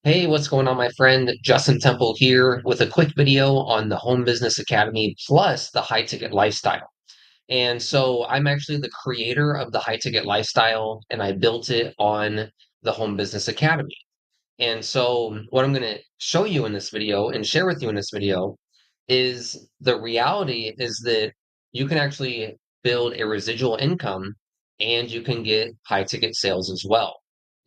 Hey, what's going on, my friend? Justin Temple here with a quick video on the Home Business Academy plus the high ticket lifestyle. And so I'm actually the creator of the high ticket lifestyle, and I built it on the Home Business Academy. And so what I'm going to show you in this video and share with you in this video is the reality is that you can actually build a residual income and you can get high ticket sales as well.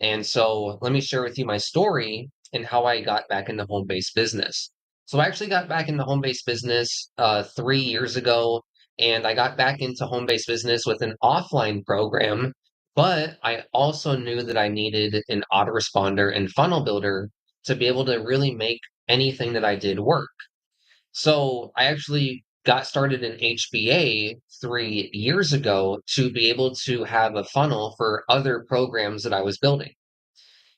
And so let me share with you my story and how I got back into home-based business. So I actually got back into home-based business 3 years ago, and I got back into home-based business with an offline program, but I also knew that I needed an autoresponder and funnel builder to be able to really make anything that I did work. So I actually got started in HBA 3 years ago to be able to have a funnel for other programs that I was building.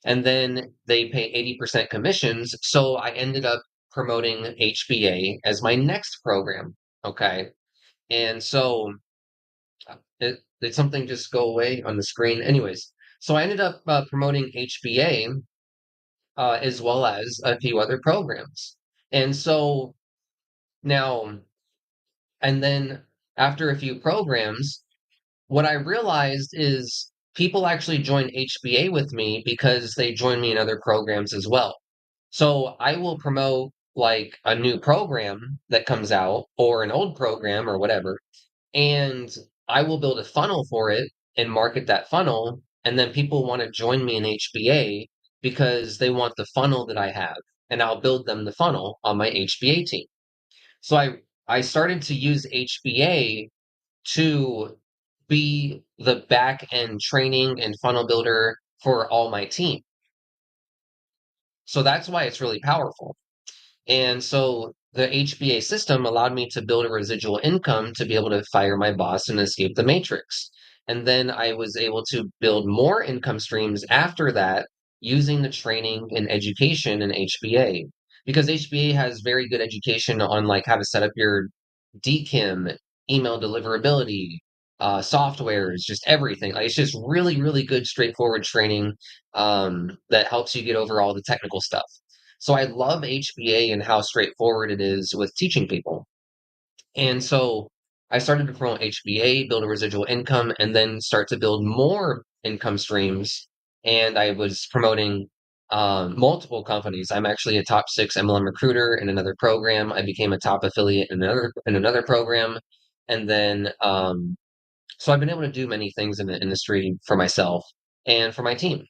And then they pay 80% commissions. So I ended up promoting HBA as my next program. Okay. And so did something just go away on the screen? Anyways, so I ended up promoting HBA as well as a few other programs. And so now, and then after a few programs, what I realized is people actually join HBA with me because they join me in other programs as well. So I will promote like a new program that comes out or an old program or whatever, and I will build a funnel for it and market that funnel. And then people want to join me in HBA because they want the funnel that I have, and I'll build them the funnel on my HBA team. So I started to use HBA to be the back end training and funnel builder for all my team. So that's why it's really powerful. And so the HBA system allowed me to build a residual income to be able to fire my boss and escape the matrix. And then I was able to build more income streams after that using the training and education in HBA. Because HBA has very good education on like how to set up your DKIM, email deliverability, softwares, just everything. Like it's just really, really good, straightforward training that helps you get over all the technical stuff. So I love HBA and how straightforward it is with teaching people. And so I started to promote HBA, build a residual income, and then start to build more income streams. And I was promoting multiple companies. I'm actually a top six MLM recruiter in another program. I became a top affiliate in another program, and then so I've been able to do many things in the industry for myself and for my team.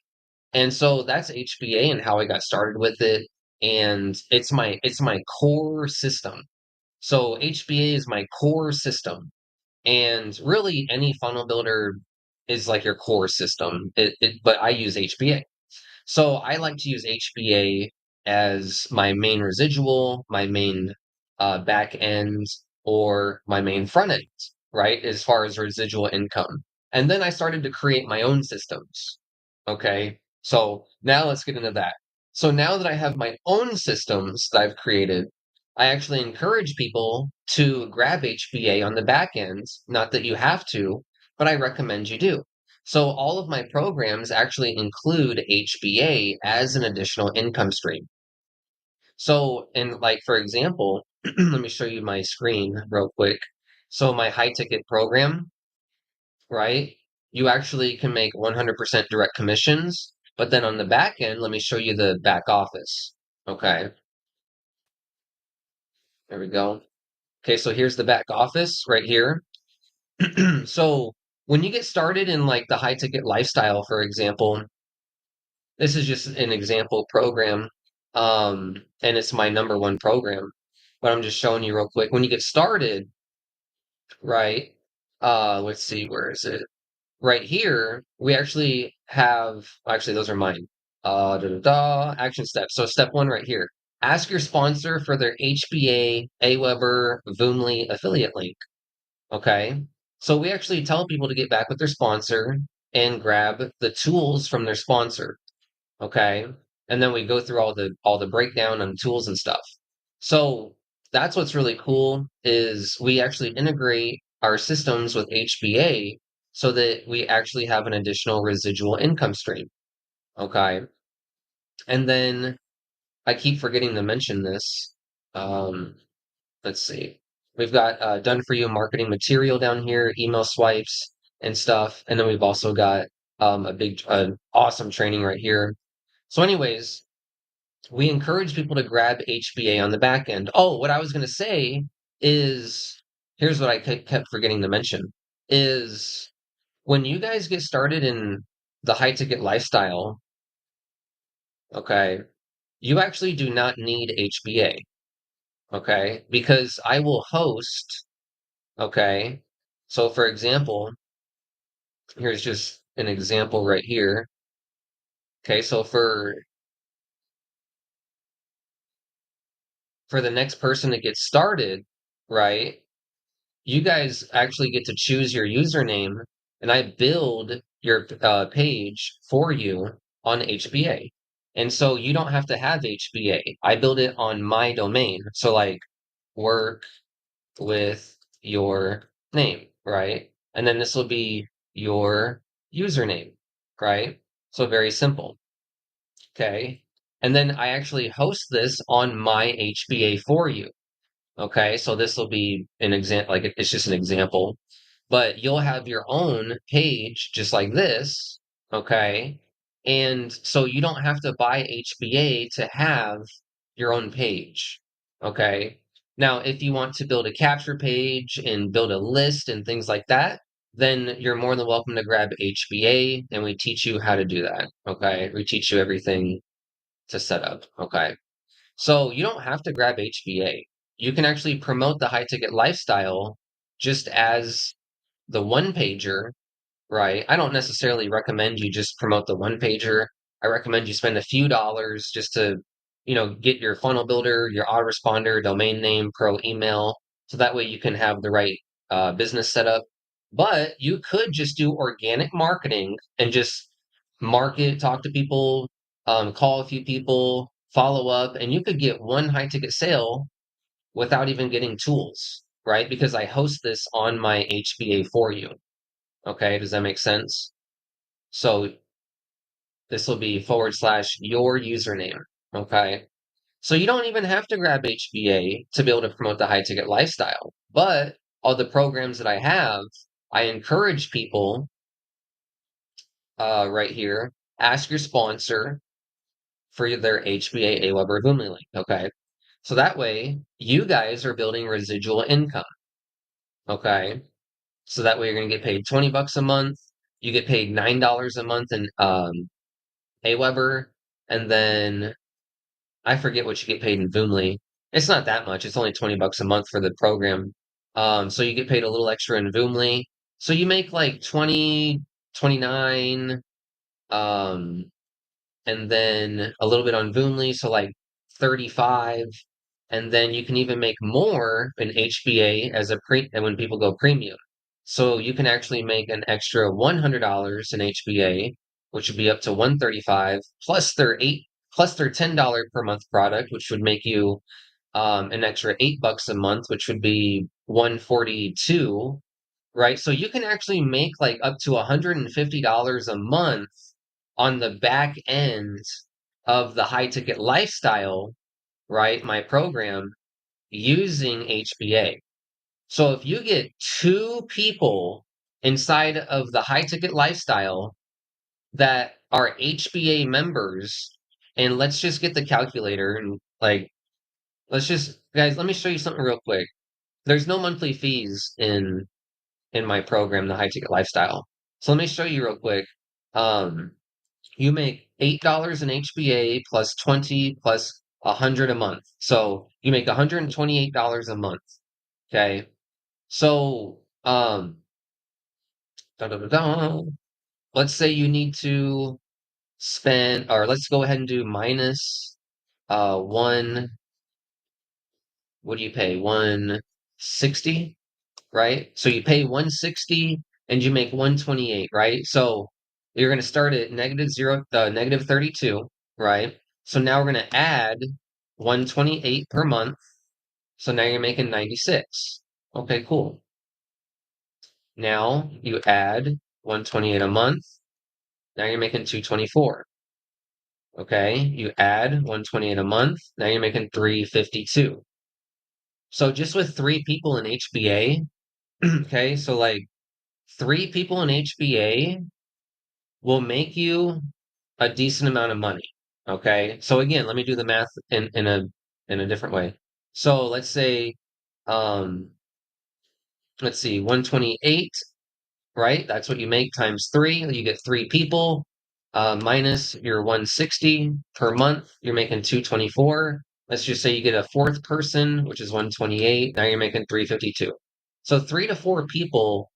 And so that's HBA and how I got started with it. And it's my core system. So HBA is my core system. And really any funnel builder is like your core system. But I use HBA. So I like to use HBA as my main residual, my main back end, or my main front end, right? As far as residual income. And then I started to create my own systems. Okay. So now let's get into that. So now that I have my own systems that I've created, I actually encourage people to grab HBA on the back end. Not that you have to, but I recommend you do. So all of my programs actually include HBA as an additional income stream. So, and like for example, let me show you my screen real quick. So my high ticket program, right? You actually can make 100% direct commissions, but then on the back end, let me show you the back office. Okay, there we go. Okay, so here's the back office right here. So when you get started in like the high ticket lifestyle, for example, this is just an example program, and it's my number one program. But I'm just showing you real quick. When you get started, right? Let's see, where is it? Right here, we actually have, actually, those are mine. Action steps. So step one right here. Ask your sponsor for their HBA, Aweber, Voomly affiliate link. Okay. So we actually tell people to get back with their sponsor and grab the tools from their sponsor. Okay. And then we go through all the breakdown on tools and stuff. So that's what's really cool is we actually integrate our systems with HBA so that we actually have an additional residual income stream. Okay. And then I keep forgetting to mention this. Um, let's see. We've got done for you marketing material down here, email swipes and stuff. And then we've also got a big, awesome training right here. So, anyways, we encourage people to grab HBA on the back end. Oh, what I was going to say is here's what I kept forgetting to mention is when you guys get started in the high ticket lifestyle, okay, you actually do not need HBA, okay, because I will host, okay. So for example, here's just an example right here. Okay, so for the next person to get started, right? You guys actually get to choose your username, and I build your page for you on HBA. And so you don't have to have HBA. I build it on my domain. So like work with your name, right? And then this will be your username, right? So very simple. Okay. And then I actually host this on my HBA for you. Okay, so this will be an example, like it's just an example, but you'll have your own page just like this, okay? And so you don't have to buy HBA to have your own page, okay? Now, if you want to build a capture page and build a list and things like that, then you're more than welcome to grab HBA and we teach you how to do that, okay? We teach you everything to set up, okay? So you don't have to grab HBA. You can actually promote the high ticket lifestyle just as the one pager, right? I don't necessarily recommend you just promote the one pager. I recommend you spend a few dollars just to, get your funnel builder, your autoresponder, domain name, pro email, so that way you can have the right business setup. But you could just do organic marketing and just market, talk to people, call a few people, follow up, and you could get one high ticket sale without even getting tools, right? Because I host this on my HBA for you. Okay, does that make sense? So this will be / your username. Okay. So you don't even have to grab HBA to be able to promote the high ticket lifestyle. But all the programs that I have, I encourage people right here, ask your sponsor for their HBA, AWeber, Voomly link. Okay. So that way you guys are building residual income. Okay. So that way you're going to get paid 20 bucks a month. You get paid $9 a month in AWeber, and then I forget what you get paid in Voomly. It's not that much. It's only 20 bucks a month for the program. So you get paid a little extra in Voomly. So you make like 20, 29, and then a little bit on Voomly, so like 35. And then you can even make more in HBA as a pre and when people go premium. So you can actually make an extra $100 in HBA, which would be up to 135 plus their $10 per month product, which would make you an extra $8 a month, which would be 142, right? So you can actually make like up to $150 a month on the back end of the high ticket lifestyle, right? My program using HBA. So if you get two people inside of the high ticket lifestyle that are HBA members, and let's just get the calculator and like, let's just, guys, let me show you something real quick. There's no monthly fees in my program, the high ticket lifestyle. So let me show you real quick. Um, you make $8 in HBA plus 20 plus 100 a month. So you make $128 a month. Okay. So, da, da, da, da. Let's say you need to spend, or let's go ahead and do minus one. What do you pay? 160, right? So you pay 160 and you make 128, right? So you're going to start at negative 32, right? So now we're going to add 128 per month. So now you're making 96. Okay, cool. Now you add 128 a month. Now you're making 224. Okay, you add 128 a month. Now you're making 352. So just with three people in HBA, okay, so like three people in HBA will make you a decent amount of money. Okay. So again, let me do the math in a different way. So um let's see, 128, right? That's what you make times three. You get three people, minus your 160 per month. You're making 224. Let's just say you get a fourth person, which is 128. Now you're making 352. So three to four people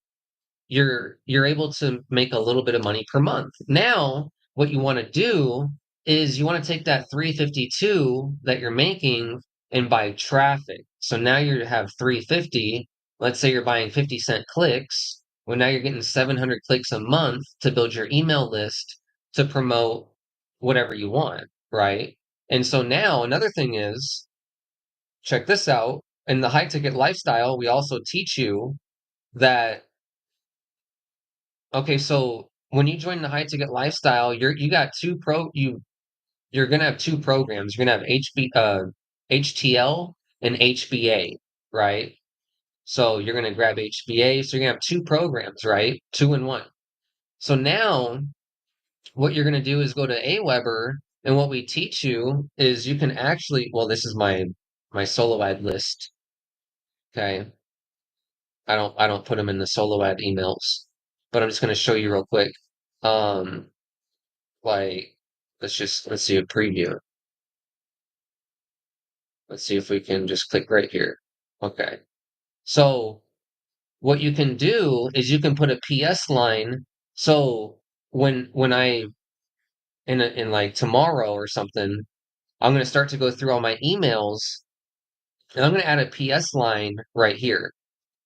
you're able to make a little bit of money per month. Now, what you want to do is you want to take that 352 that you're making and buy traffic. So now you have 350. Let's say you're buying 50-cent clicks. Well, now you're getting 700 clicks a month to build your email list to promote whatever you want, right? And so now another thing is, check this out. In the high ticket lifestyle, we also teach you that okay, so when you join the high ticket lifestyle, you got you're gonna have two programs. You're gonna have HTL and HBA, right? So you're gonna grab HBA, so you're gonna have two programs, right? Two in one. So now what you're gonna do is go to Aweber, and what we teach you is you can actually, well, this is my solo ad list. Okay. I don't put them in the solo ad emails, but I'm just gonna show you real quick. Um, like let's see a preview. Let's see if we can just click right here. Okay. So what you can do is you can put a PS line. So when I in like tomorrow or something, I'm gonna start to go through all my emails and I'm gonna add a PS line right here.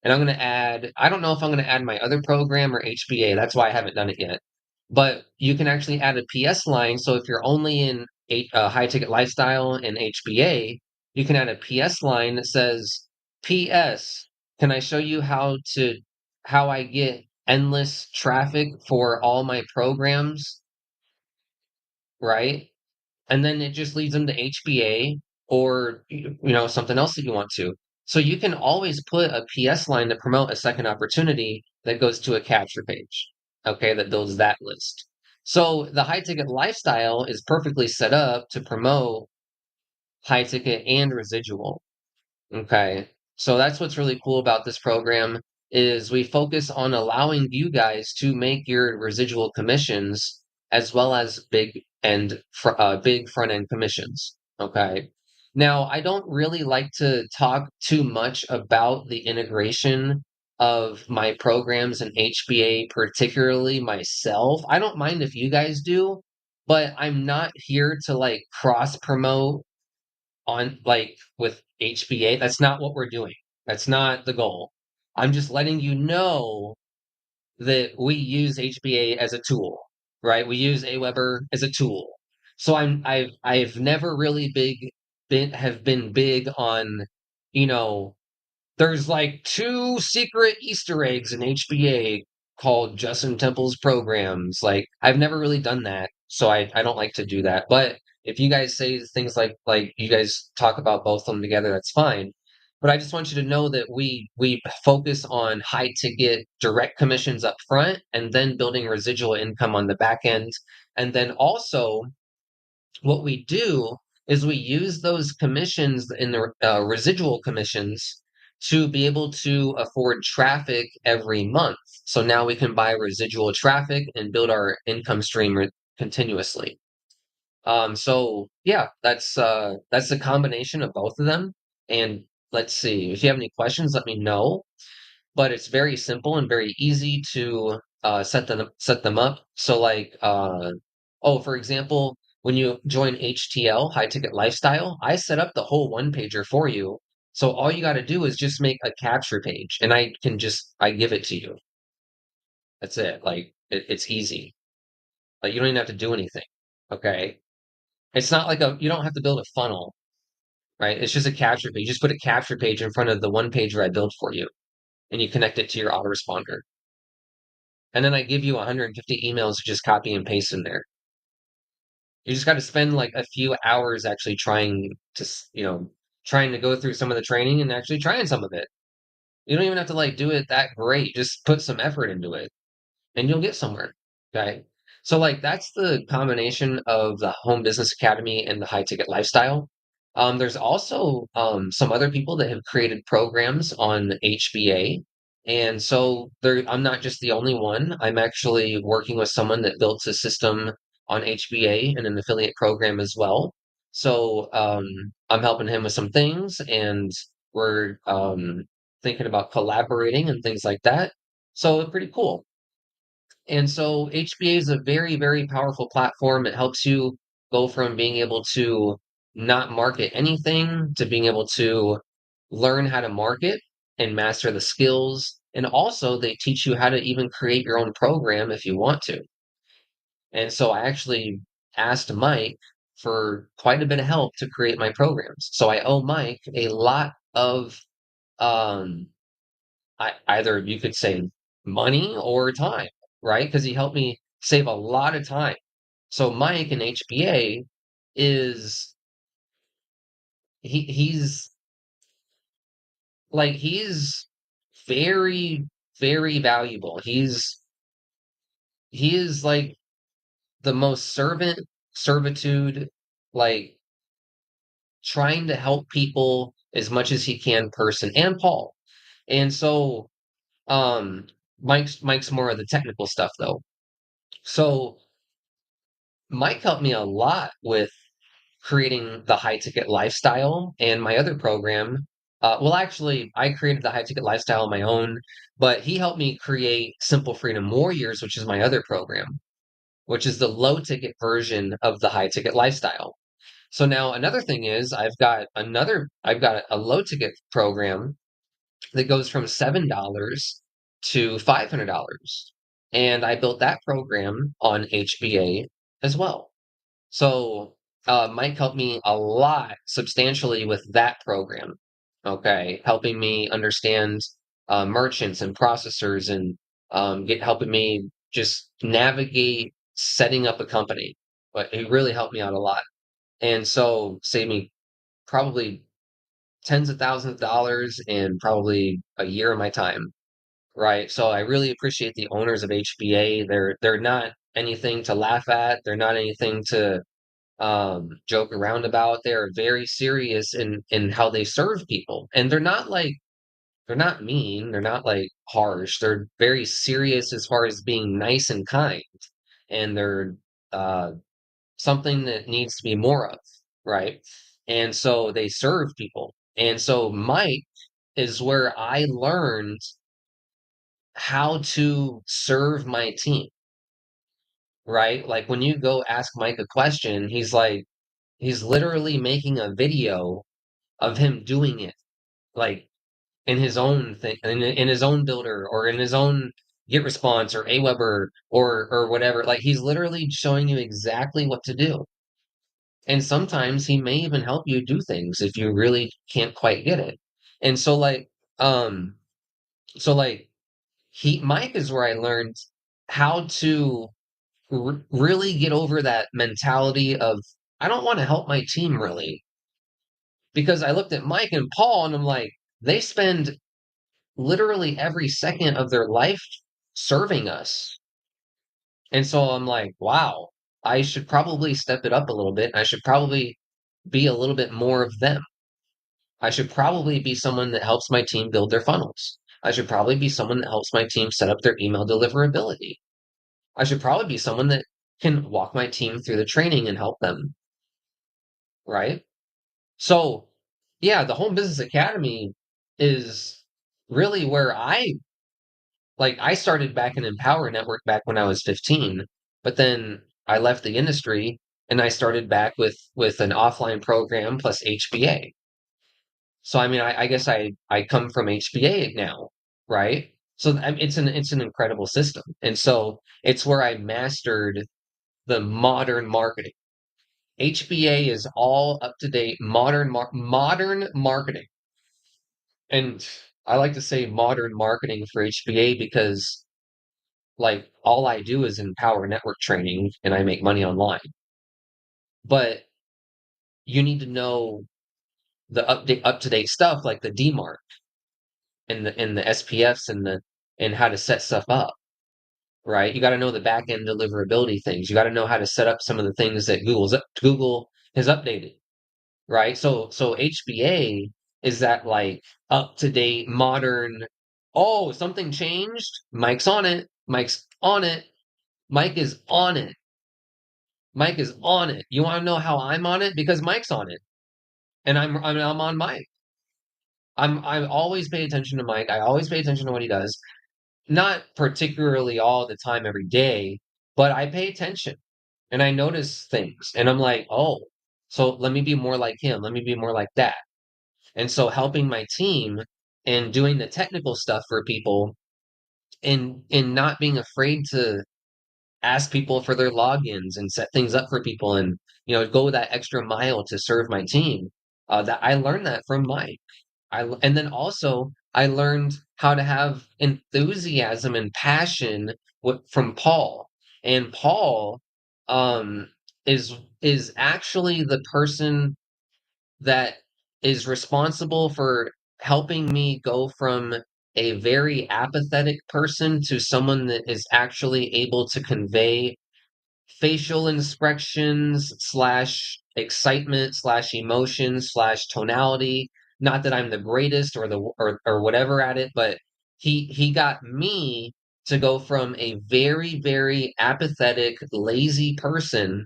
And I'm going to add, I don't know if I'm going to add my other program or HBA. That's why I haven't done it yet. But you can actually add a PS line. So if you're only in high ticket lifestyle and HBA, you can add a PS line that says, PS, can I show you how I get endless traffic for all my programs? Right? And then it just leads them to HBA or something else that you want to. So you can always put a PS line to promote a second opportunity that goes to a capture page, okay, that builds that list. So the high ticket lifestyle is perfectly set up to promote high ticket and residual. Okay. So that's what's really cool about this program is we focus on allowing you guys to make your residual commissions as well as big front end commissions. Okay. Now, I don't really like to talk too much about the integration of my programs and HBA, particularly myself. I don't mind if you guys do, but I'm not here to like cross promote on like with HBA. That's not what we're doing. That's not the goal. I'm just letting you know that we use HBA as a tool, right? We use Aweber as a tool. So I've never really been big on, you know, there's like two secret Easter eggs in HBA called Justin Temple's programs. Like I've never really done that, so I don't like to do that. But if you guys say things like you guys talk about both of them together, that's fine. But I just want you to know that we focus on high ticket direct commissions up front and then building residual income on the back end. And then also what we do is we use those commissions in the residual commissions to be able to afford traffic every month. So now we can buy residual traffic and build our income stream continuously. So yeah, that's a combination of both of them. And let's see, if you have any questions, let me know, but it's very simple and very easy to set them up. So oh, for example, when you join HTL, High Ticket Lifestyle, I set up the whole one pager for you. So all you got to do is just make a capture page, and I give it to you. That's it. Like it's easy. Like you don't even have to do anything. Okay. It's not like you don't have to build a funnel, right? It's just a capture page. You just put a capture page in front of the one pager I built for you, and you connect it to your autoresponder. And then I give you 150 emails to just copy and paste in there. You just got to spend like a few hours actually trying to, trying to go through some of the training and actually trying some of it. You don't even have to like do it that great. Just put some effort into it and you'll get somewhere. Okay. So like that's the combination of the Home Business Academy and the high ticket lifestyle. There's also some other people that have created programs on HBA. And so there, I'm not just the only one. I'm actually working with someone that built a system on HBA and an affiliate program as well. So I'm helping him with some things and we're thinking about collaborating and things like that. So pretty cool. And so HBA is a very, very powerful platform. It helps you go from being able to not market anything to being able to learn how to market and master the skills. And also, they teach you how to even create your own program if you want to. And so I actually asked Mike for quite a bit of help to create my programs. So I owe Mike a lot of um, either you could say money or time, right? Because he helped me save a lot of time. So Mike in HBA is he's like he's very very valuable. He is like the most servitude, like trying to help people as much as he can person and Paul. And so um Mike's more of the technical stuff though. So Mike helped me a lot with creating the high ticket lifestyle and my other program. Well, actually, I created the high ticket lifestyle on my own, but he helped me create Simple Freedom Warriors, which is my other program, which is the low ticket version of the high ticket lifestyle. So now another thing is I've got a low ticket program that goes from $7 to $500. And I built that program on HBA as well. So, Mike helped me a lot substantially with that program. Okay, helping me understand merchants and processors and get helping me just navigate setting up a company. But he really helped me out a lot, and so saved me probably tens of thousands of dollars and probably a year of my time. Right. So I really appreciate the owners of HBA. They're not anything to laugh at. They're not anything to joke around about. They're very serious in how they serve people, and they're not mean. They're not like harsh. They're very serious as far as being nice and kind, and they're uh, something that needs to be more of, right? And so they serve people. And so Mike is where I learned how to serve my team, right? Like when you go ask Mike a question, he's literally making a video of him doing it, like in his own thing, in his own builder or in his own Get Response or Aweber or whatever. Like he's literally showing you exactly what to do. And sometimes he may even help you do things if you really can't quite get it. And um, so like Mike is where I learned how to really get over that mentality of I don't want to help my team really because I looked at Mike and Paul and I'm like, they spend literally every second of their life serving us. And so I'm like, wow, I should probably step it up a little bit. I should probably be a little bit more of them. I should probably be someone that helps my team build their funnels. I should probably be someone that helps my team set up their email deliverability. I should probably be someone that can walk my team through the training and help them, right? So, yeah, the Home Business Academy is really where I started back in Empower Network back when I was 15, but then I left the industry and I started back with an offline program plus HBA. So I mean, I guess I come from HBA now, right? So it's an incredible system, and so it's where I mastered the modern marketing. HBA is all up to date modern marketing. And I like to say modern marketing for HBA because like all I do is empower network training and I make money online. but you need to know the up to date stuff like the DMARC and the SPFs and how to set stuff up, right? You got to know the back end deliverability things. You got to know how to set up some of the things that Google has updated, right? So HBA is that like up to date modern. Oh, something changed. Mike's on it. Mike's on it. Mike is on it. Mike is on it. You want to know how I'm on it? Because Mike's on it, and I'm on Mike. I always pay attention to Mike. I always pay attention to what he does. Not particularly all the time every day, but I pay attention and I notice things, and I'm like, oh, so let me be more like him. Let me be more like that. And so helping my team and doing the technical stuff for people and not being afraid to ask people for their logins and set things up for people and go that extra mile to serve my team. That I learned that from Mike. And then also I learned how to have enthusiasm and passion from Paul. And Paul um, is actually the person that is responsible for helping me go from a very apathetic person to someone that is actually able to convey facial expressions slash excitement slash emotion slash tonality. Not that I'm the greatest or whatever at it, but he got me to go from a very, very apathetic, lazy person.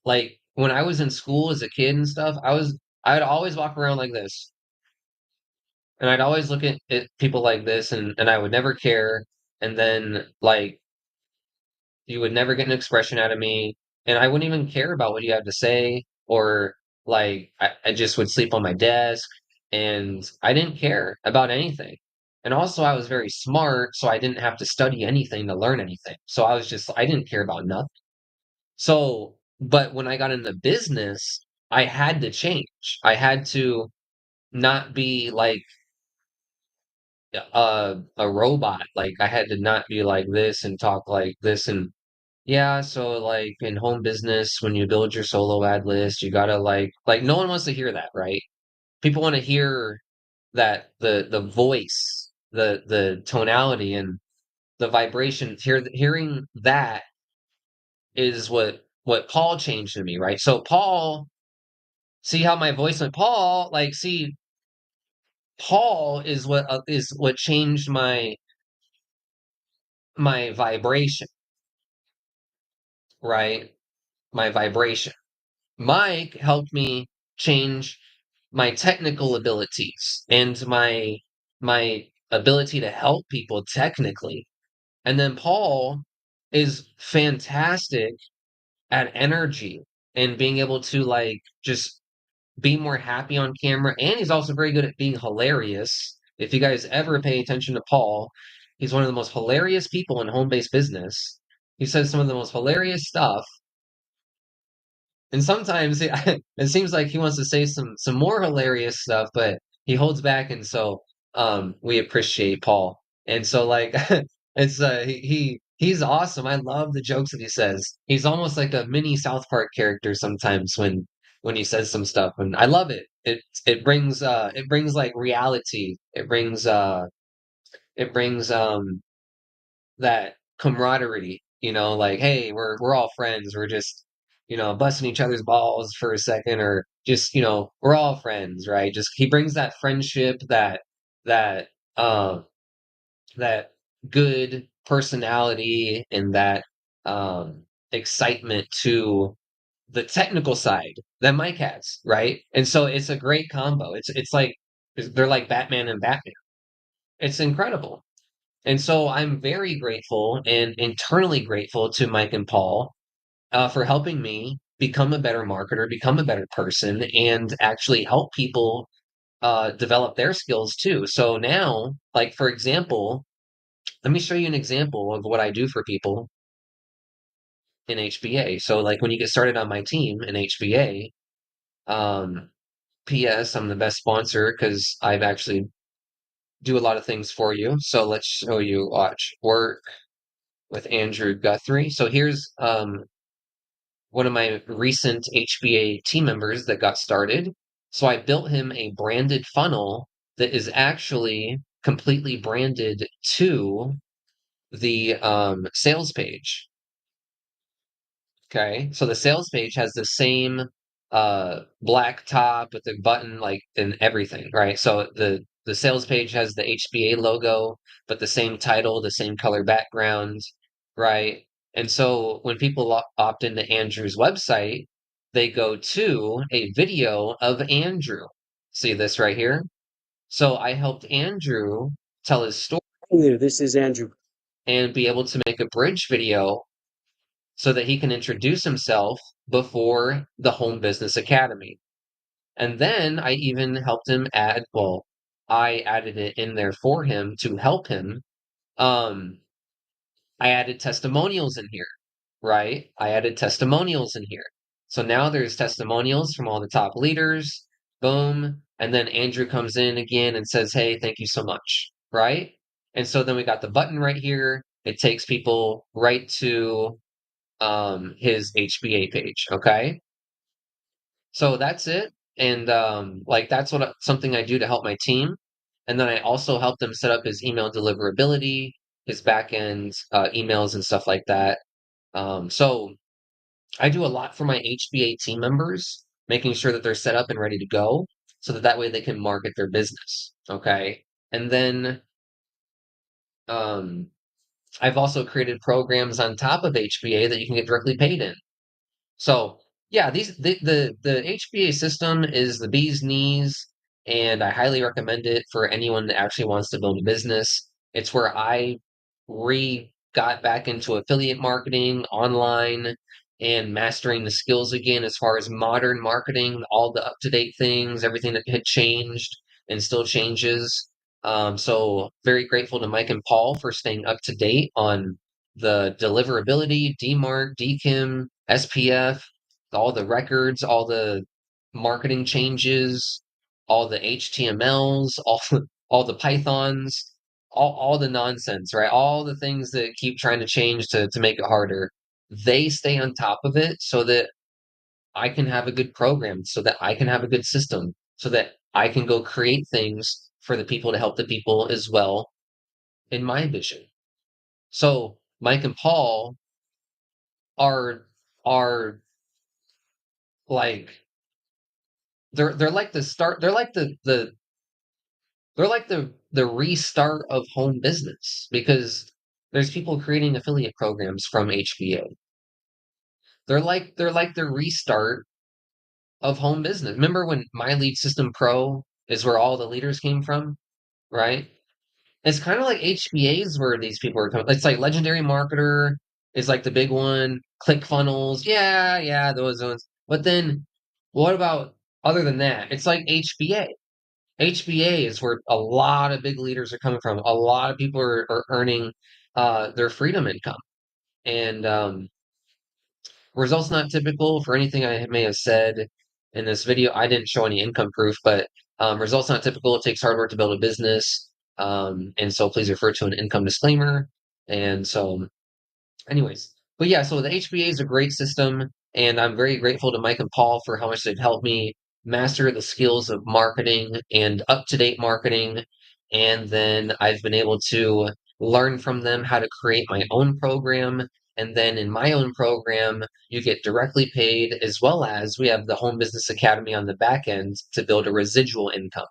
Like when I was in school as a kid and stuff, I'd always walk around like this. And I'd always look at people like this and I would never care. And then like you would never get an expression out of me, and I wouldn't even care about what you had to say, or like I just would sleep on my desk, and I didn't care about anything. And also, I was very smart, so I didn't have to study anything to learn anything. So I didn't care about nothing. So, but when I got into business, I had to change. I had to not be like a robot. Like I had to not be like this and talk like this and yeah, so like in home business, when you build your solo ad list, you gotta like no one wants to hear that, right? People want to hear that the voice, the tonality and the vibration. Hearing that is what Paul changed in me, right? So Paul, see how my voice went. Paul, like see, Paul is what changed my vibration, right? My vibration. Mike helped me change my technical abilities and my ability to help people technically. And then Paul is fantastic at energy and being able to like just be more happy on camera. And he's also very good at being hilarious. If you guys ever pay attention to Paul, he's one of the most hilarious people in home-based business. He says some of the most hilarious stuff, and sometimes it seems like he wants to say some more hilarious stuff, but he holds back, and so we appreciate Paul. And so like it's he's awesome. I love the jokes that he says. He's almost like a mini South Park character sometimes when he says some stuff, and I love it. It brings like reality. It brings that camaraderie, like, hey, we're all friends. We're just, busting each other's balls for a second, or just, we're all friends, right? Just he brings that friendship, that um that good personality and that excitement to the technical side that Mike has, right? And so it's a great combo. It's like they're like Batman and Batman. It's incredible. And so I'm very grateful and internally grateful to Mike and Paul for helping me become a better marketer, become a better person, and actually help people develop their skills too. So now, like for example, let me show you an example of what I do for people in HBA. So like when you get started on my team in HBA, um, PS, I'm the best sponsor because I've actually do a lot of things for you. So let's show you, watch, work with Andrew Guthrie. So here's one of my recent HBA team members that got started. So I built him a branded funnel that is actually completely branded to the sales page. Okay, so the sales page has the same black top with the button like and everything, right? So the sales page has the HBA logo, but the same title, the same color background, right? And so when people opt into Andrew's website, they go to a video of Andrew. See this right here? So I helped Andrew tell his story Hey there, this is Andrew. and be able to make a bridge video so that he can introduce himself before the Home Business Academy. And then I even helped him add, well, I added it in there for him to help him. Um, I added testimonials in here, right? I added testimonials in here. So now there's testimonials from all the top leaders. Boom. And then Andrew comes in again and says, hey, thank you so much, right? And so then we got the button right here. It takes people right to his HBA page. Okay. So that's it. And like that's something I do to help my team. And then I also help them set up his email deliverability, his back end emails and stuff like that. So I do a lot for my HBA team members, making sure that they're set up and ready to go so that that way they can market their business. Okay. And then um, I've also created programs on top of HBA that you can get directly paid in. So yeah, the HBA system is the bee's knees, and I highly recommend it for anyone that actually wants to build a business. It's where I got back into affiliate marketing online and mastering the skills again as far as modern marketing, all the up-to-date things, everything that had changed and still changes. So very grateful to Mike and Paul for staying up to date on the deliverability, DMARC, DKIM, SPF, all the records, all the marketing changes, all the HTMLs, all the Pythons, all the nonsense, right? All the things that keep trying to change to make it harder. They stay on top of it so that I can have a good program, so that I can have a good system, so that I can go create things for the people to help the people as well in my vision. So Mike and Paul are are like they're like the start they're like they're like the restart of home business because there's people creating affiliate programs from HBA. They're like the restart of home business. Remember when My Lead System Pro is where all the leaders came from, right? It's kind of like HBA's where these people are coming. It's like Legendary Marketer is like the big one. ClickFunnels, yeah, yeah, those ones. But then, what about other than that? It's like HBA. HBA is where a lot of big leaders are coming from. A lot of people are earning their freedom income. And results not typical for anything I may have said in this video. I didn't show any income proof, but results not typical. It takes hard work to build a business. And so please refer to an income disclaimer. And so anyways, but yeah, so the HBA is a great system, and I'm very grateful to Mike and Paul for how much they've helped me master the skills of marketing and up-to-date marketing. And then I've been able to learn from them how to create my own program. And then in my own program, you get directly paid, as well as we have the Home Business Academy on the back end to build a residual income.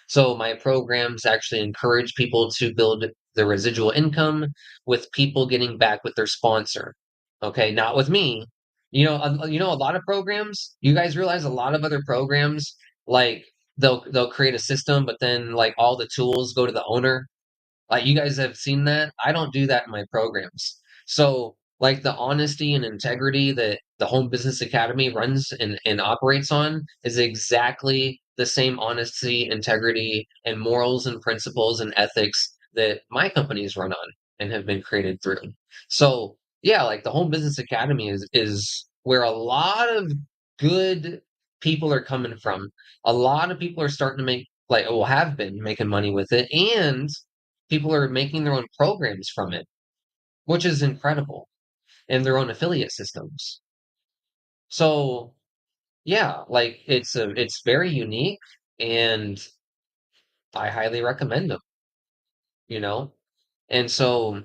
So my programs actually encourage people to build the residual income with people getting back with their sponsor. Okay, not with me. A lot of programs. You guys realize a lot of other programs like they'll create a system, but then like all the tools go to the owner. Like you guys have seen that. I don't do that in my programs. So like the honesty and integrity that the Home Business Academy runs and operates on is exactly the same honesty, integrity, and morals and principles and ethics that my companies run on and have been created through. So yeah, like the Home Business Academy is where a lot of good people are coming from. A lot of people are starting to make like well have been making money with it and people are making their own programs from it, which is incredible, and their own affiliate systems. So yeah, like it's very unique and I highly recommend them, you know? And so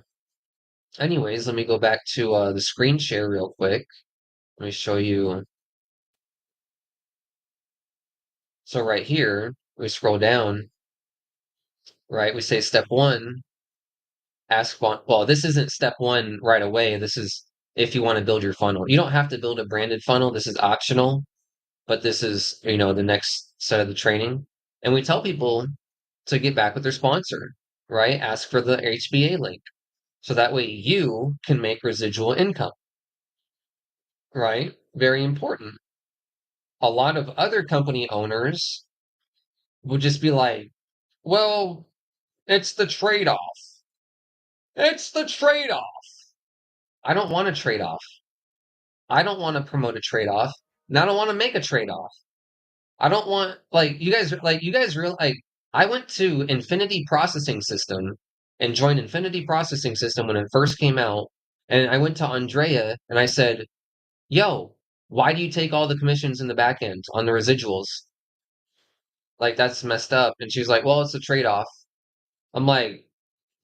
anyways, let me go back to the screen share real quick. Let me show you. So right here, we scroll down, right? We say step one, well, this isn't step one right away. This is if you want to build your funnel. You don't have to build a branded funnel. This is optional, but this is, the next set of the training. And we tell people to get back with their sponsor, right? Ask for the HBA link. So that way you can make residual income, right? Very important. A lot of other company owners would just be like, well, it's the trade off. It's the trade off. I don't want a trade off. I don't want to promote a trade off. And I don't want to make a trade off. I don't want, you guys real, I went to Infinity Processing System and joined Infinity Processing System when it first came out. And I went to Andrea and I said, yo, why do you take all the commissions in the back end on the residuals? Like, that's messed up. And she's like, well, it's a trade off. I'm like,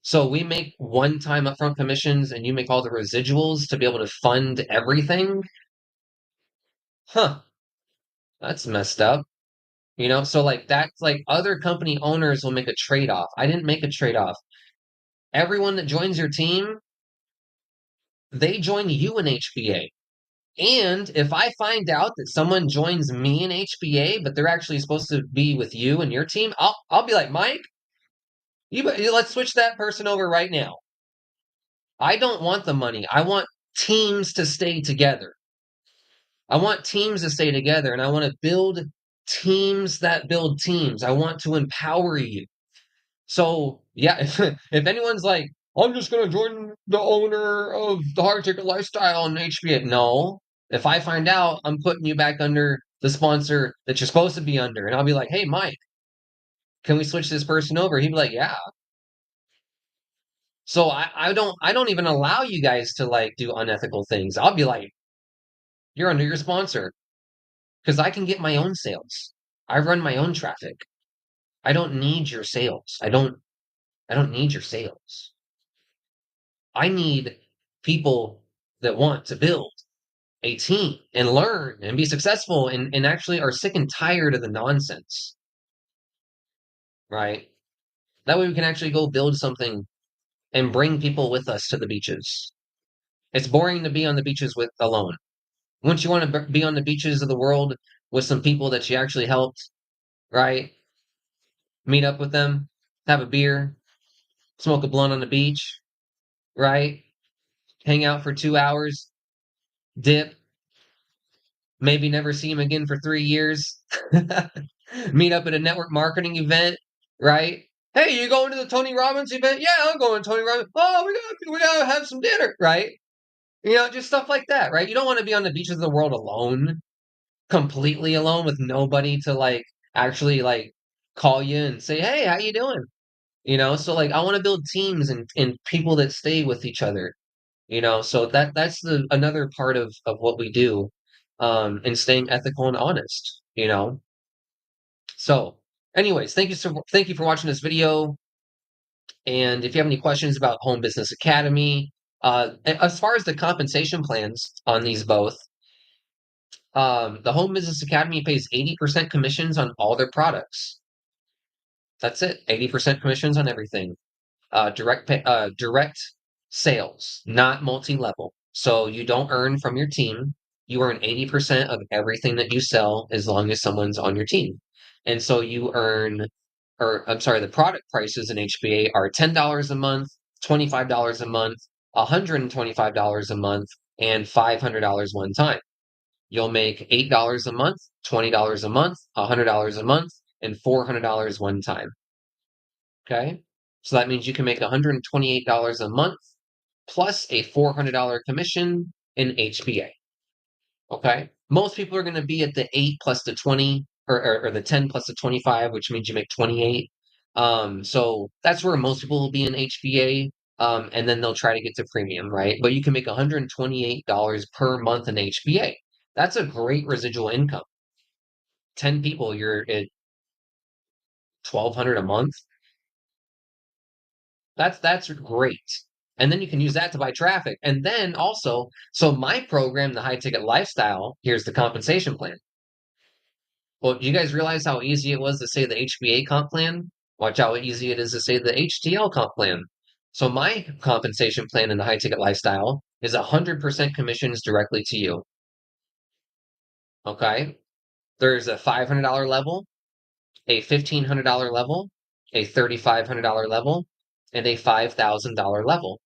so we make one-time upfront commissions and you make all the residuals to be able to fund everything? Huh, that's messed up. So like that's like other company owners will make a trade-off. I didn't make a trade-off. Everyone that joins your team, they join you in HBA. And if I find out that someone joins me in HBA, but they're actually supposed to be with you and your team, I'll be like, Mike, let's switch that person over right now. I don't want the money. I want teams to stay together. I want teams to stay together and I want to build teams that build teams. I want to empower you. So, yeah, if anyone's like, I'm just going to join the owner of the Hard Ticket Lifestyle and HBA. No. If I find out, I'm putting you back under the sponsor that you're supposed to be under. And I'll be like, hey, Mike, can we switch this person over? He'd be like, yeah. So I don't even allow you guys to like do unethical things. I'll be like, you're under your sponsor because I can get my own sales. I run my own traffic. I don't need your sales. I don't need your sales. I need people that want to build a team and learn and be successful and actually are sick and tired of the nonsense, right? That way we can actually go build something and bring people with us to the beaches. It's boring to be on the beaches with alone. Once you want to be on the beaches of the world with some people that you actually helped, right? Meet up with them, have a beer, smoke a blunt on the beach, right? Hang out for 2 hours, dip, maybe never see him again for 3 years. Meet up at a network marketing event, right? Hey, you going to the Tony Robbins event? Yeah, I'm going to Tony Robbins. Oh, we gotta have some dinner, right? Just stuff like that, right? You don't want to be on the beaches of the world alone, completely alone with nobody to like actually like call you and say, hey, how you doing? So like I want to build teams and people that stay with each other. So that's the another part of what we do, and staying ethical and honest. So anyways, thank you for watching this video. And if you have any questions about Home Business Academy, as far as the compensation plans on these both, the Home Business Academy pays 80% commissions on all their products. That's it, 80% commissions on everything. Direct sales, not multi-level. So you don't earn from your team. You earn 80% of everything that you sell as long as someone's on your team. And so you earn, or I'm sorry, the product prices in HBA are $10 a month, $25 a month, $125 a month, and $500 one time. You'll make $8 a month, $20 a month, $100 a month, and $400 one time. Okay. So that means you can make $128 a month plus a $400 commission in HBA. Okay. Most people are going to be at the 8 plus the 20 or the 10 plus the 25, which means you make 28. So that's where most people will be in HBA. And then they'll try to get to premium, right? But you can make $128 per month in HBA. That's a great residual income. 10 people, you're at 1,200 a month. That's great. And then you can use that to buy traffic. And then also, so my program, the high ticket lifestyle, here's the compensation plan. Well, do you guys realize how easy it was to say the HBA comp plan? Watch how easy it is to say the HTL comp plan. So my compensation plan in the high ticket lifestyle is 100% commissions directly to you. Okay. There's a $500 level, a $1,500 level, a $3,500 level, and a $5,000 level.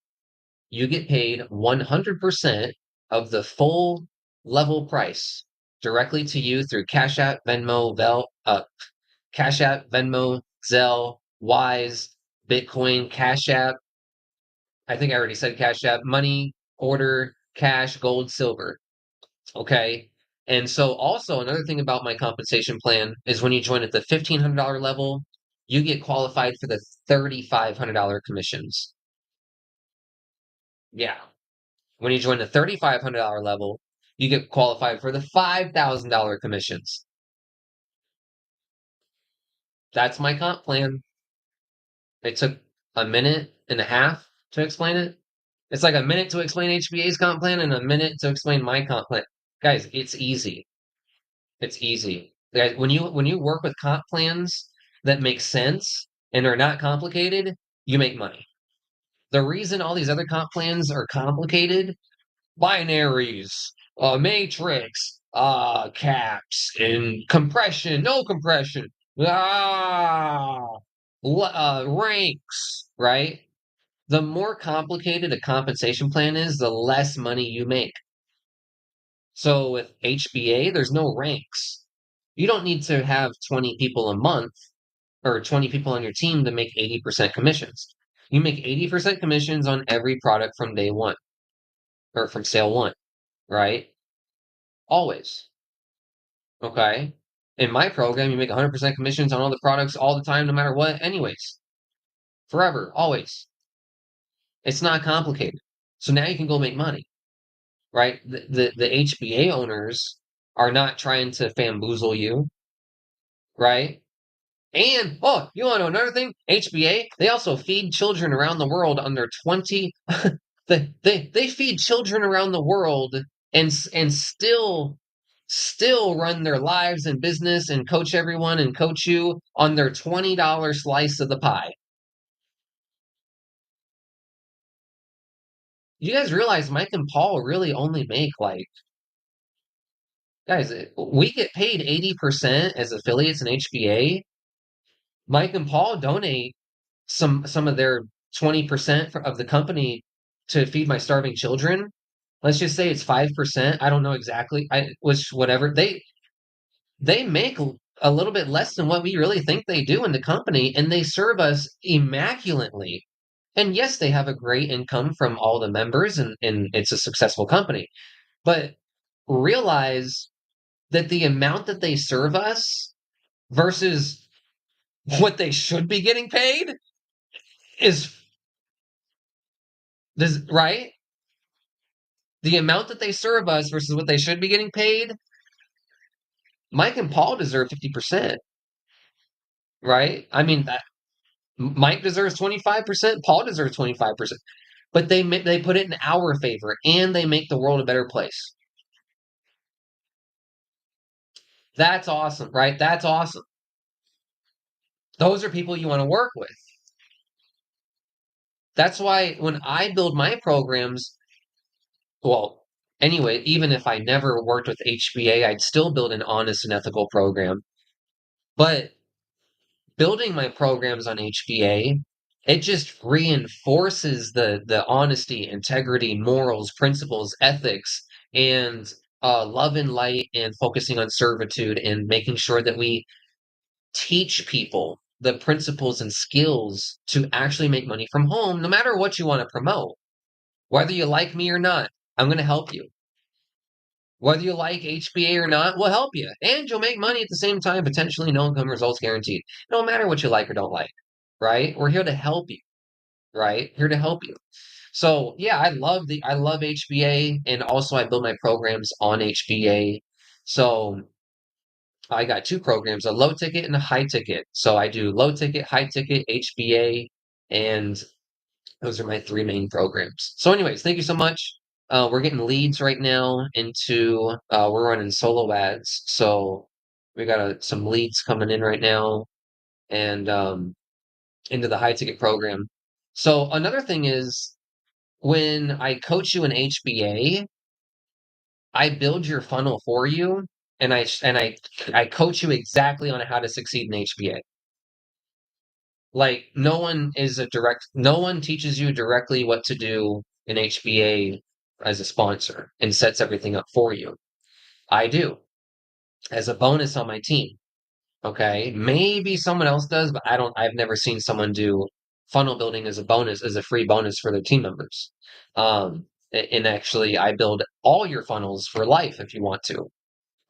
You get paid 100% of the full level price directly to you through Cash App, Venmo, Zelle, Wise, Bitcoin, Cash App. I think I already said Cash App, money, order, cash, gold, silver. Okay. And so also another thing about my compensation plan is when you join at the $1,500 level, you get qualified for the $3,500 commissions. Yeah. When you join the $3,500 level, you get qualified for the $5,000 commissions. That's my comp plan. It took a minute and a half to explain it. It's like a minute to explain HBA's comp plan and a minute to explain my comp plan. Guys, it's easy. It's easy. Guys, when you work with comp plans that make sense and are not complicated, you make money. The reason all these other comp plans are complicated, binaries, matrix, caps, and compression, no compression, ah, ranks, right? The more complicated a compensation plan is, the less money you make. So with HBA, there's no ranks. You don't need to have 20 people a month or 20 people on your team to make 80% commissions. You make 80% commissions on every product from day one or from sale one, right? Always. Okay. In my program, you make 100% commissions on all the products all the time, no matter what, anyways. Forever, always. It's not complicated. So now you can go make money, right? The HBA owners are not trying to bamboozle you, right? And oh, you want to know another thing? HBA, they also feed children around the world under 20. They feed children around the world and still run their lives and business and coach everyone and coach you on their $20 slice of the pie. You guys realize Mike and Paul really only make like, guys, we get paid 80% as affiliates in HBA. Mike and Paul donate some of their 20% of the company to feed my starving children. Let's just say it's 5%. I don't know exactly. Which whatever. They make a little bit less than what we really think they do in the company, and they serve us immaculately. And yes, they have a great income from all the members, and it's a successful company. But realize that the amount that they serve us versus what they should be getting paid is this, right? The amount that they serve us versus what they should be getting paid. Mike and Paul deserve 50%, right? I mean, Mike deserves 25%, Paul deserves 25%. But they put it in our favor and they make the world a better place. That's awesome, right? That's awesome. Those are people you want to work with. That's why when I build my programs, well, anyway, even if I never worked with HBA, I'd still build an honest and ethical program. But building my programs on HBA, it just reinforces the honesty, integrity, morals, principles, ethics, and love and light, and focusing on servitude, and making sure that we teach people the principles and skills to actually make money from home, no matter what you want to promote. Whether you like me or not, I'm going to help you. Whether you like HBA or not, we'll help you. And you'll make money at the same time, potentially no income results guaranteed. No matter what you like or don't like, right? We're here to help you, right? Here to help you. So yeah, I love HBA, and also I build my programs on HBA. So I got two programs, a low ticket and a high ticket. So I do low ticket, high ticket, HBA, and those are my three main programs. So anyways, thank you so much. We're getting leads right now into we're running solo ads. So we got some leads coming in right now, and into the high ticket program. So another thing is when I coach you in HBA, I build your funnel for you, and I coach you exactly on how to succeed in HBA. Like no one teaches you directly what to do in HBA as a sponsor and sets everything up for you. I do as a bonus on my team. Okay. Maybe someone else does, but I've never seen someone do funnel building as a bonus, as a free bonus for their team members. And actually, I build all your funnels for life if you want to,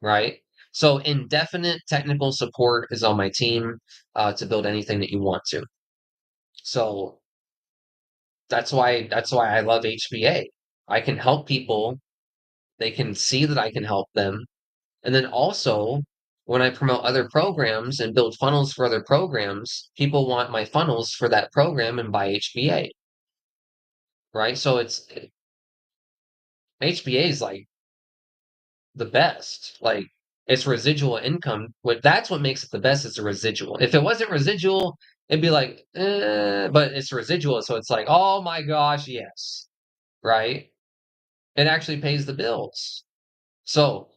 right? So, indefinite technical support is on my team to build anything that you want to. So, that's why I love HBA. I can help people, they can see that I can help them, and then also, when I promote other programs and build funnels for other programs, people want my funnels for that program and buy HBA, right? So HBA is like the best. Like it's residual income. That's what makes it the best is the residual. If it wasn't residual, it'd be like, but it's residual, so it's like, oh my gosh, yes, right? It actually pays the bills. So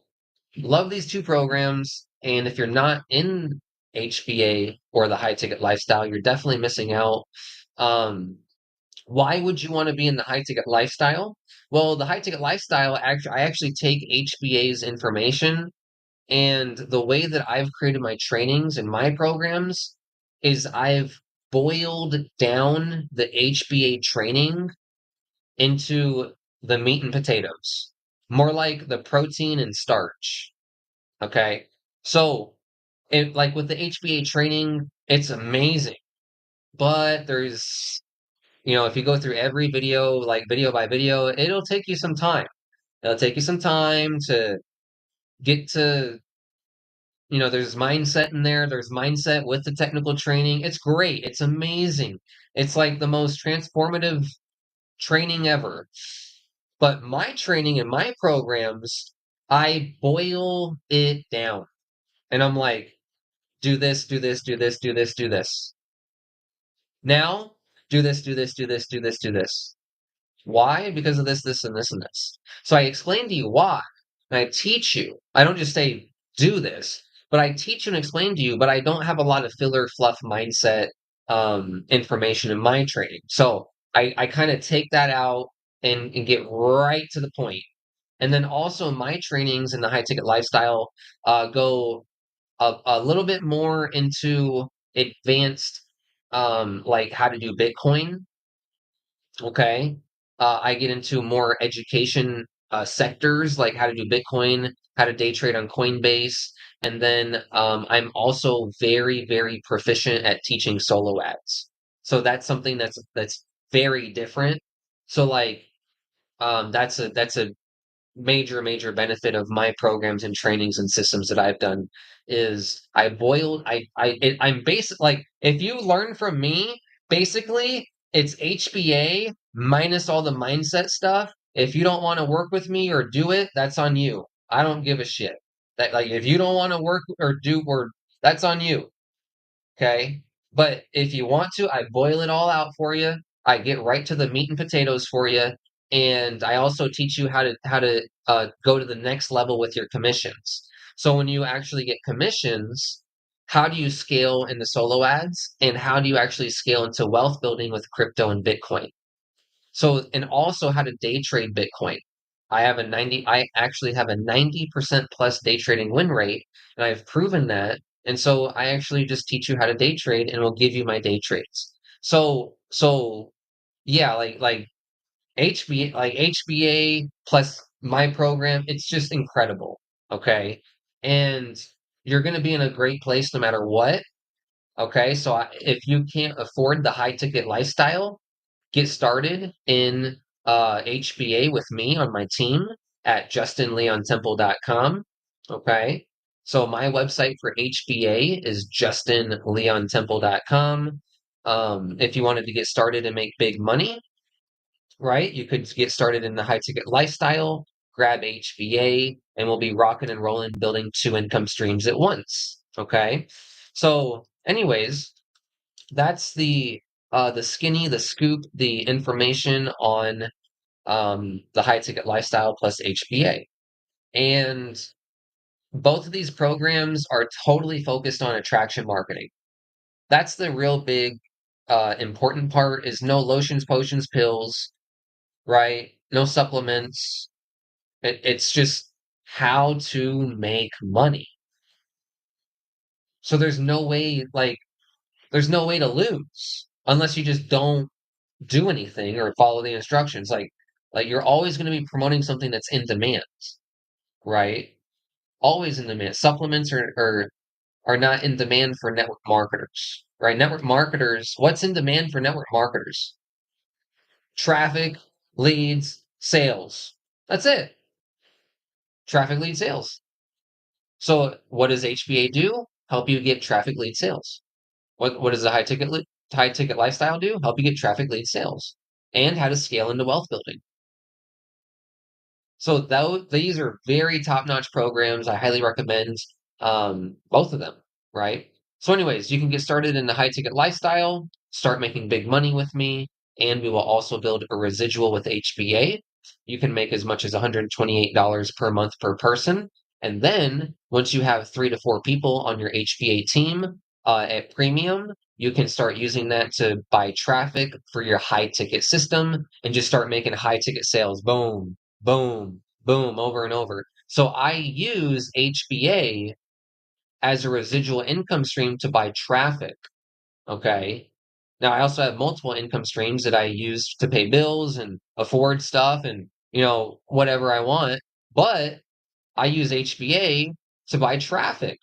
love these two programs. And if you're not in HBA or the high ticket lifestyle, you're definitely missing out. Um, why would you want to be in the high ticket lifestyle? Well, the high ticket lifestyle, I actually take HBA's information, and the way that I've created my trainings and my programs is I've boiled down the HBA training into the meat and potatoes, more like the protein and starch. Okay. So, like with the HBA training, it's amazing. But if you go through every video, like video by video, it'll take you some time. It'll take you some time to get to, there's mindset in there. There's mindset with the technical training. It's great. It's amazing. It's like the most transformative training ever. But my training and my programs, I boil it down. And I'm like, do this, do this, do this, do this, do this. Now, do this, do this, do this, do this, do this. Why? Because of this, this, and this, and this. So I explain to you why. And I teach you. I don't just say, do this, but I teach you and explain to you, but I don't have a lot of filler fluff mindset information in my training. So I kind of take that out and get right to the point. And then also my trainings in the high ticket lifestyle go a little bit more into advanced, like how to do Bitcoin. Okay. I get into more education sectors like how to do Bitcoin, how to day trade on Coinbase. And then I'm also very, very proficient at teaching solo ads. So that's something that's very different. So like that's a major benefit of my programs and trainings and systems that I've done is I'm basic like if you learn from me, basically it's HBA minus all the mindset stuff. If you don't want to work with me or do it, that's on you. I don't give a shit. That like if you don't want to work or do or that's on you. Okay. But if you want to, I boil it all out for you. I get right to the meat and potatoes for you. And I also teach you how to go to the next level with your commissions. So when you actually get commissions, how do you scale in the solo ads? And how do you actually scale into wealth building with crypto and Bitcoin? So, and also how to day trade Bitcoin. I actually have a 90% plus day trading win rate, and I've proven that. And so I actually just teach you how to day trade and will give you my day trades. So yeah, like HBA plus my program, it's just incredible. Okay. And you're going to be in a great place no matter what. Okay. So if you can't afford the high ticket lifestyle, get started in HBA with me on my team at justinleontemple.com. Okay. So my website for HBA is justinleontemple.com. If you wanted to get started and make big money, right, you could get started in the high ticket lifestyle, grab HBA, and we'll be rocking and rolling, building two income streams at once. Okay. So, anyways, that's the skinny, the scoop, the information on the high ticket lifestyle plus HBA. And both of these programs are totally focused on attraction marketing. That's the real big important part is no lotions, potions, pills, right? No supplements. It's just how to make money. So there's no way to lose unless you just don't do anything or follow the instructions. Like you're always going to be promoting something that's in demand, right? Always in demand. Supplements are not in demand for network marketers, right? Network marketers, what's in demand for network marketers? Traffic, leads, sales. That's it. Traffic, lead, sales. So what does HBA do? Help you get traffic, lead, sales. What does the high ticket lifestyle do? Help you get traffic, lead, sales, and how to scale into wealth building. So these are very top-notch programs. I highly recommend both of them, right? So anyways, you can get started in the high-ticket lifestyle, start making big money with me, and we will also build a residual with HBA. You can make as much as $128 per month per person. And then once you have 3 to 4 people on your HBA team at premium, you can start using that to buy traffic for your high ticket system and just start making high ticket sales. Boom, boom, boom, over and over. So I use HBA as a residual income stream to buy traffic. Okay. Now I also have multiple income streams that I use to pay bills and afford stuff and, whatever I want. But I use HBA to buy traffic.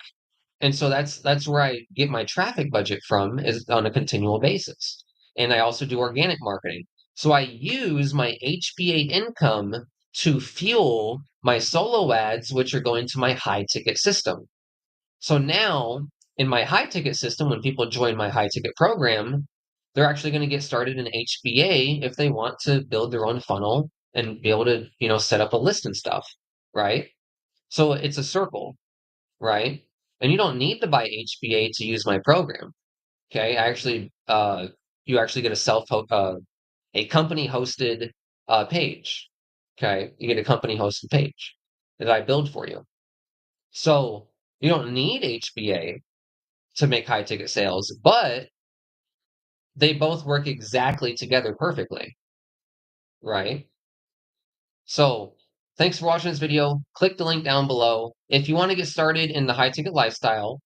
And so that's where I get my traffic budget from is on a continual basis. And I also do organic marketing. So I use my HBA income to fuel my solo ads, which are going to my high ticket system. So now in my high ticket system, when people join my high ticket program, they're actually going to get started in HBA if they want to build their own funnel and be able to, set up a list and stuff, right? So it's a circle, right? And you don't need to buy HBA to use my program. Okay, you actually get a company hosted page. Okay, you get a company hosted page that I build for you. So you don't need HBA to make high ticket sales, but they both work exactly together perfectly, right? So thanks for watching this video. Click the link down below. If you want to get started in the high ticket lifestyle,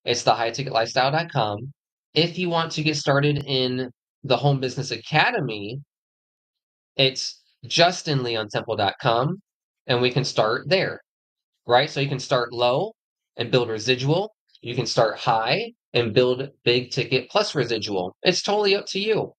it's the highticketlifestyle.com. If you want to get started in the Home Business Academy, it's justinleontemple.com, and we can start there, right? So you can start low and build residual. You can start high and build big ticket plus residual. It's totally up to you.